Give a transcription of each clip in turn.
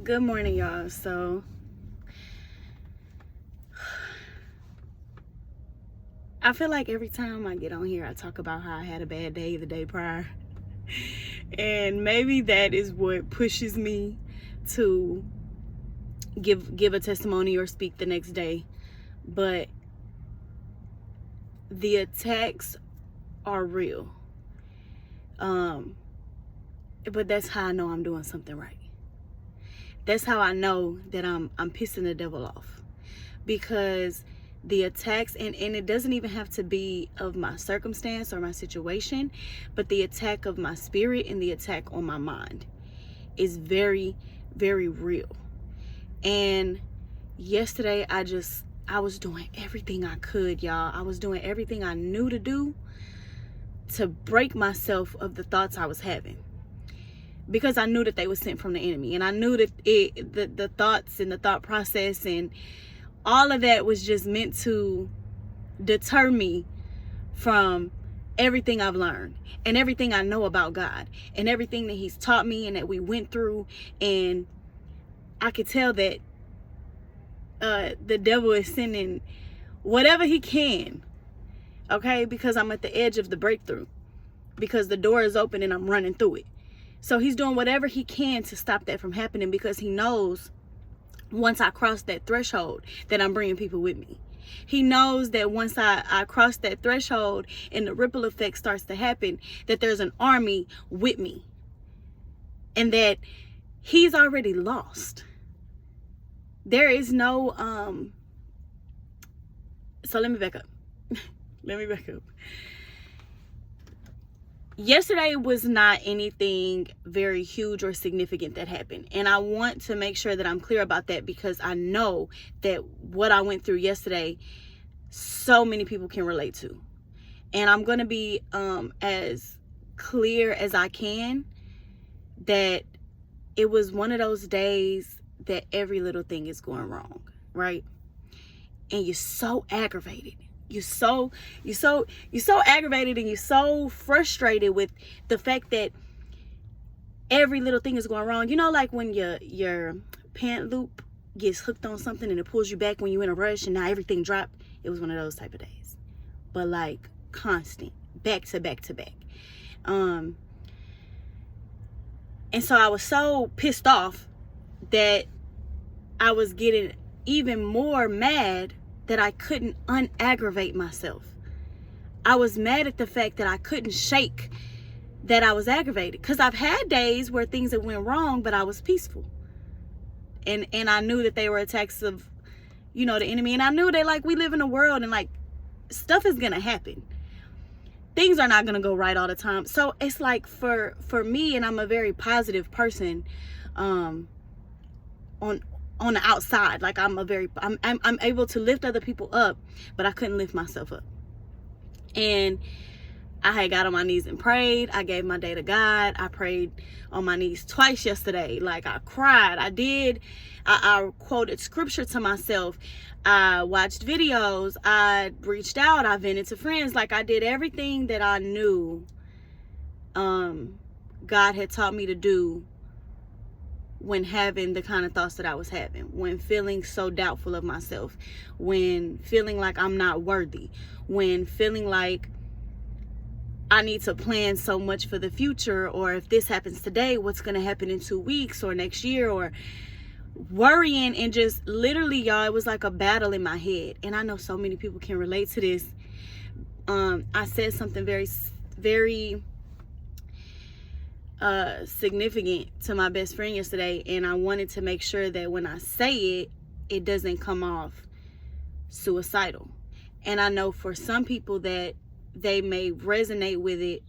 Good morning, y'all. So, I feel like every time I get on here, I talk about how I had a bad day the day prior. And maybe that is what pushes me to give a testimony or speak the next day. But the attacks are real. But that's how I know I'm doing something right. That's how I know that I'm pissing the devil off. Because the attacks, and it doesn't even have to be of my circumstance or my situation, but the attack of my spirit and the attack on my mind is very, very real. And yesterday I was doing everything I could, y'all. I was doing everything I knew to do to break myself of the thoughts I was having, because I knew that they were sent from the enemy, and I knew that the thoughts and the thought process and all of that was just meant to deter me from everything I've learned and everything I know about God and everything that He's taught me and that we went through. And I could tell that the devil is sending whatever he can, okay, because I'm at the edge of the breakthrough, because the door is open and I'm running through it. So he's doing whatever he can to stop that from happening, because he knows once I cross that threshold that I'm bringing people with me. He knows that once I cross that threshold and the ripple effect starts to happen, that there's an army with me, and that he's already lost. There is no so let me back up. Yesterday was not anything very huge or significant that happened. And I want to make sure that I'm clear about that, because I know that what I went through yesterday, so many people can relate to. And I'm going to be as clear as I can that it was one of those days that every little thing is going wrong, right? And you're so aggravated. You're so aggravated, and you're so frustrated with the fact that every little thing is going wrong. You know, like when your pant loop gets hooked on something and it pulls you back when you're in a rush and now everything dropped. It was one of those type of days, but like constant, back to back to back. And so I was so pissed off that I was getting even more mad that I couldn't unaggravate myself. I was mad at the fact that I couldn't shake that I was aggravated, because I've had days where things have went wrong, but I was peaceful. And I knew that they were attacks of, the enemy. And I knew that, like, we live in a world and, like, stuff is going to happen. Things are not going to go right all the time. So it's like for me, and I'm a very positive person, on the outside, like I'm able to lift other people up, but I couldn't lift myself up. And I had got on my knees and prayed. I gave my day to God. I prayed on my knees twice yesterday. Like, I cried. I quoted scripture to myself. I watched videos. I reached out. I vented to friends. Like, I did everything that I knew God had taught me to do when having the kind of thoughts that I was having, when feeling so doubtful of myself, when feeling like I'm not worthy, when feeling like I need to plan so much for the future, or if this happens today, what's going to happen in 2 weeks or next year, or worrying. And just literally, y'all, it was like a battle in my head. And I know so many people can relate to this. I said something very, very significant to my best friend yesterday, and I wanted to make sure that when I say it, it doesn't come off suicidal. And I know for some people that they may resonate with it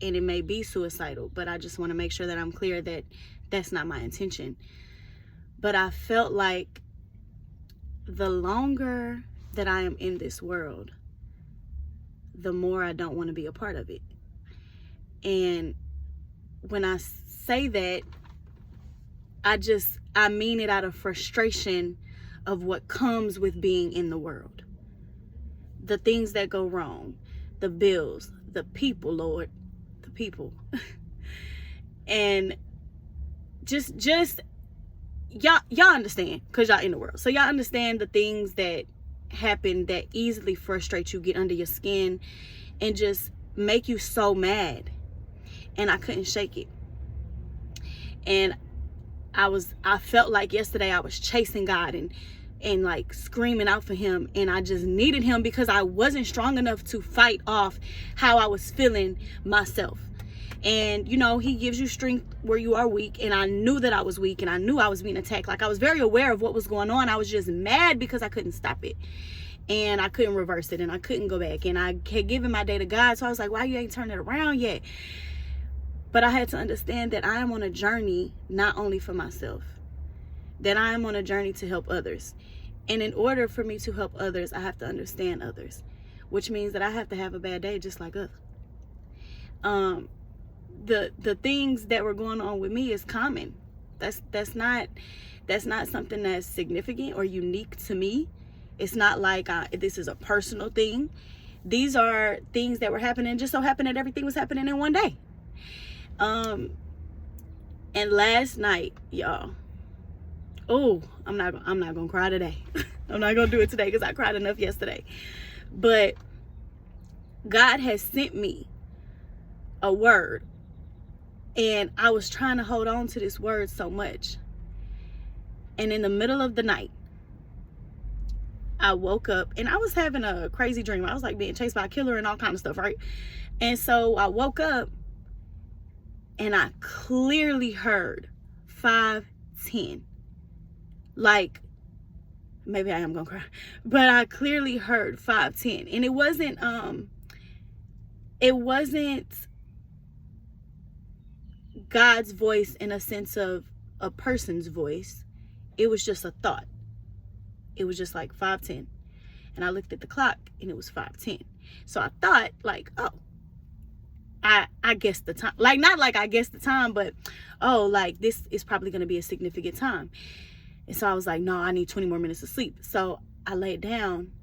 and it may be suicidal, but I just want to make sure that I'm clear that that's not my intention. But I felt like the longer that I am in this world, the more I don't want to be a part of it. And when I say that, I mean it out of frustration of what comes with being in the world. The things that go wrong, the bills, the people, Lord, the people. And just y'all understand, because y'all in the world. So y'all understand the things that happen that easily frustrate you, get under your skin, and just make you so mad. And I couldn't shake it. And I felt like yesterday I was chasing God and like screaming out for him, and I just needed him because I wasn't strong enough to fight off how I was feeling myself. And you know, he gives you strength where you are weak, and I knew that I was weak, and I knew I was being attacked. Like, I was very aware of what was going on. I was just mad because I couldn't stop it, and I couldn't reverse it, and I couldn't go back, and I had given my day to God. So I was like, why you ain't turned it around yet? But I had to understand that I am on a journey not only for myself, that I am on a journey to help others. And in order for me to help others, I have to understand others, which means that I have to have a bad day just like us. The things that were going on with me is common. That's not something that's significant or unique to me. It's not like this is a personal thing. These are things that were happening. Just so happened that everything was happening in one day. And last night, y'all. Oh, I'm not gonna cry today. I'm not gonna do it today because I cried enough yesterday. But God has sent me a word, and I was trying to hold on to this word so much. And in the middle of the night, I woke up and I was having a crazy dream. I was like being chased by a killer and all kind of stuff, right? And so I woke up and I clearly heard 510. Like, maybe I am gonna cry, but I clearly heard 510. And it wasn't God's voice in a sense of a person's voice. It was just a thought. It was just like 510. And I looked at the clock and it was 510. So I thought, like, oh, I guessed the time. Like, not like I guessed the time, but oh, like this is probably going to be a significant time. And so I was like, no, I need 20 more minutes of sleep. So I laid down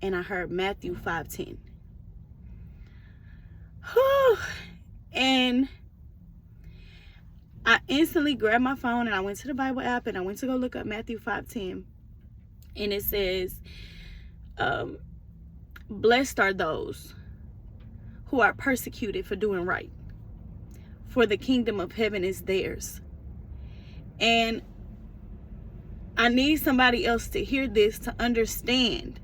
and I heard Matthew 5:10. And I instantly grabbed my phone and I went to the Bible app and I went to go look up Matthew 5:10. And it says, blessed are those who are persecuted for doing right, for the kingdom of heaven is theirs. And I need somebody else to hear this to understand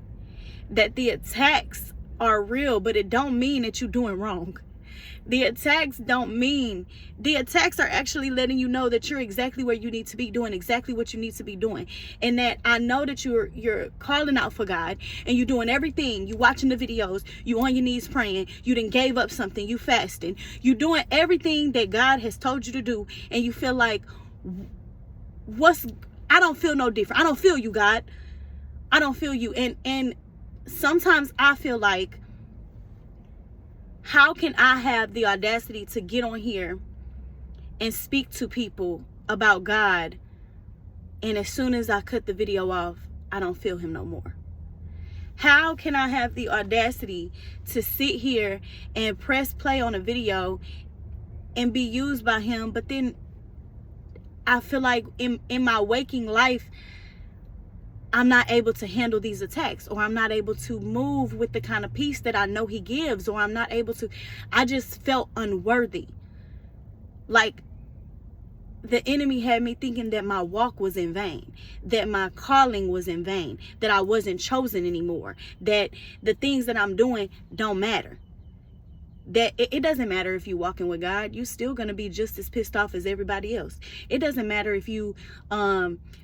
that the attacks are real, but it don't mean that you're doing wrong. The attacks are actually letting you know that you're exactly where you need to be, doing exactly what you need to be doing. And that I know that you're calling out for God and you're doing everything. You watching the videos, you on your knees praying, you done gave up something, you fasting, you doing everything that God has told you to do, and you feel like, I don't feel no different. I don't feel you, God. I don't feel you. And sometimes I feel like, how can I have the audacity to get on here and speak to people about God, and as soon as I cut the video off, I don't feel him no more? How can I have the audacity to sit here and press play on a video and be used by him, but then I feel like in my waking life, I'm not able to handle these attacks, or I'm not able to move with the kind of peace that I know he gives, or I'm not able to, I just felt unworthy. Like the enemy had me thinking that my walk was in vain, that my calling was in vain, that I wasn't chosen anymore, that the things that I'm doing don't matter. That it doesn't matter if you walking with God, you still gonna be just as pissed off as everybody else. It doesn't matter if you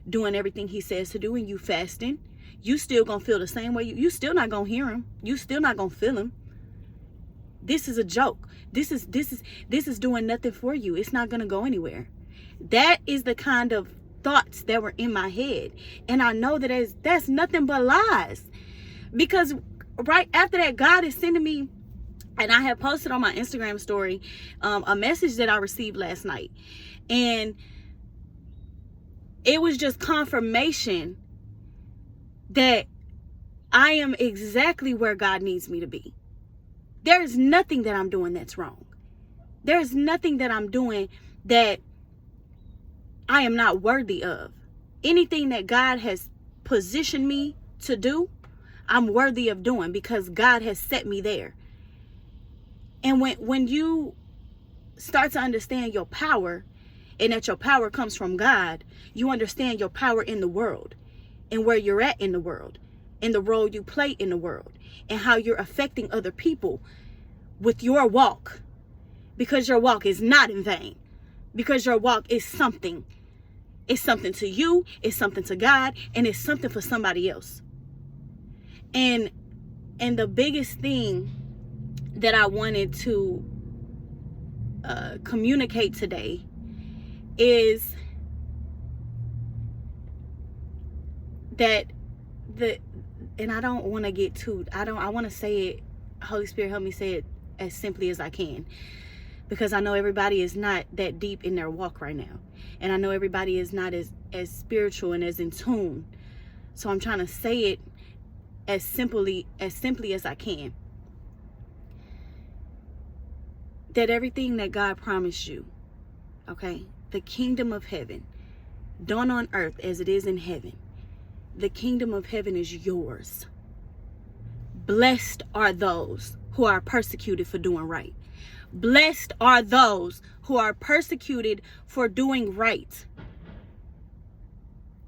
doing everything he says to do and you fasting, you still gonna feel the same way. You still not gonna hear him. You still not gonna feel him. This is a joke. This is doing nothing for you. It's not gonna go anywhere. That is the kind of thoughts that were in my head, and I know that that's nothing but lies. Because right after that, God is sending me. And I have posted on my Instagram story a message that I received last night. And it was just confirmation that I am exactly where God needs me to be. There's nothing that I'm doing that's wrong. There's nothing that I'm doing that I am not worthy of. Anything that God has positioned me to do, I'm worthy of doing because God has set me there. And when you start to understand your power, and that your power comes from God, you understand your power in the world and where you're at in the world and the role you play in the world and how you're affecting other people with your walk, because your walk is not in vain, because your walk is something. It's something to you, it's something to God, and it's something for somebody else. And the biggest thing that I wanted to communicate today is that and I don't want to get too, I want to say it, Holy Spirit help me say it as simply as I can, because I know everybody is not that deep in their walk right now, and I know everybody is not as spiritual and as in tune. So I'm trying to say it as simply as I can. That everything that God promised you, okay, the kingdom of heaven, done on earth as it is in heaven, the kingdom of heaven is yours. Blessed are those who are persecuted for doing right. Blessed are those who are persecuted for doing right.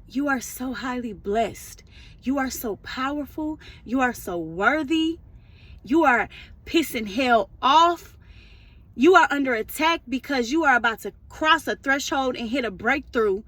You are so highly blessed. You are so powerful. You are so worthy. You are pissing hell off. You are under attack because you are about to cross a threshold and hit a breakthrough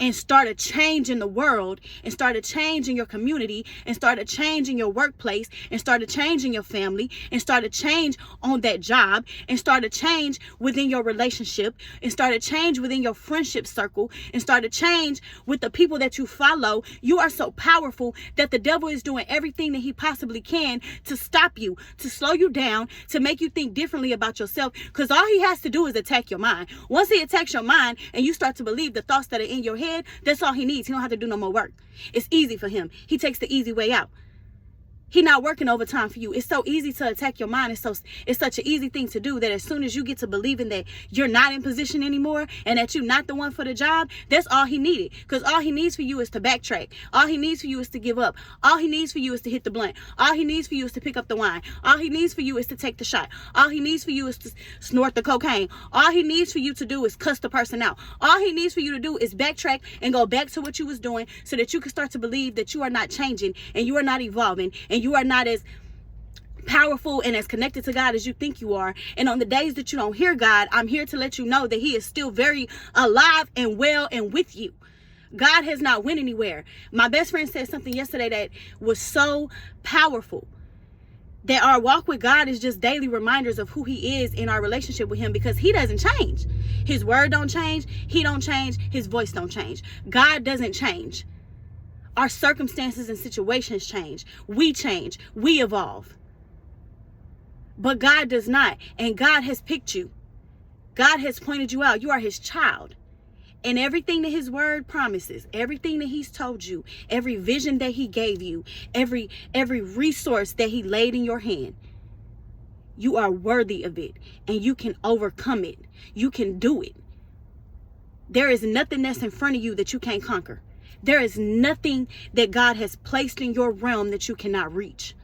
and start a change in the world, and start a change in your community, and start a change in your workplace, and start a change in your family, and start a change on that job, and start a change within your relationship, and start a change within your friendship circle, and start a change with the people that you follow. You are so powerful that the devil is doing everything that he possibly can to stop you, to slow you down, to make you think differently about yourself, because all he has to do is attack your mind. Once he attacks your mind and you start to believe the thoughts that are in your head, that's all he needs. He don't have to do no more work. It's easy for him. He takes the easy way out. He's not working overtime for you. It's so easy to attack your mind. It's such an easy thing to do that as soon as you get to believing that you're not in position anymore and that you're not the one for the job, that's all he needed. Because all he needs for you is to backtrack. All he needs for you is to give up. All he needs for you is to hit the blunt. All he needs for you is to pick up the wine. All he needs for you is to take the shot. All he needs for you is to snort the cocaine. All he needs for you to do is cuss the person out. All he needs for you to do is backtrack and go back to what you was doing so that you can start to believe that you are not changing and you are not evolving and you are not as powerful and as connected to God as you think you are. And on the days that you don't hear God, I'm here to let you know that he is still very alive and well and with you. God has not went anywhere. My best friend said something yesterday that was so powerful, that our walk with God is just daily reminders of who he is in our relationship with him, because he doesn't change. His word don't change. He don't change. His voice don't change. God doesn't change. Our circumstances and situations change. We change. We evolve. But God does not. And God has picked you. God has pointed you out. You are his child. And everything that his word promises, everything that he's told you, every vision that he gave you, every resource that he laid in your hand, you are worthy of it. And you can overcome it. You can do it. There is nothing that's in front of you that you can't conquer. There is nothing that God has placed in your realm that you cannot reach.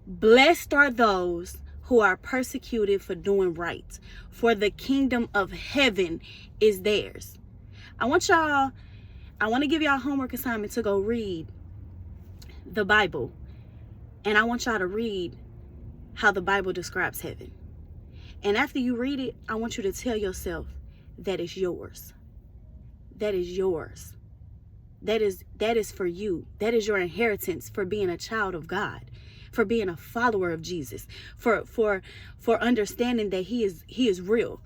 Blessed are those who are persecuted for doing right, for the kingdom of heaven is theirs. I want to give y'all a homework assignment to go read the Bible. And I want y'all to read how the Bible describes heaven. And after you read it, I want you to tell yourself that it's yours. That is yours. That is for you. That is your inheritance for being a child of God, for being a follower of Jesus, for understanding that he is real.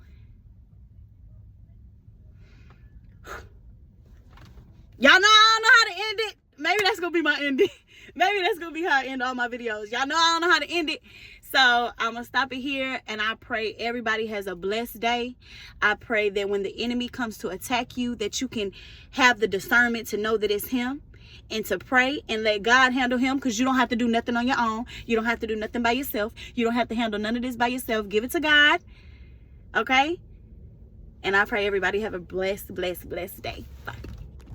Y'all know I don't know how to end it. Maybe that's gonna be my ending. Maybe that's gonna be how I end all my videos. Y'all know I don't know how to end it. So I'm going to stop it here, and I pray everybody has a blessed day. I pray that when the enemy comes to attack you, that you can have the discernment to know that it's him, and to pray and let God handle him, because you don't have to do nothing on your own. You don't have to do nothing by yourself. You don't have to handle none of this by yourself. Give it to God. Okay? And I pray everybody have a blessed day. Bye.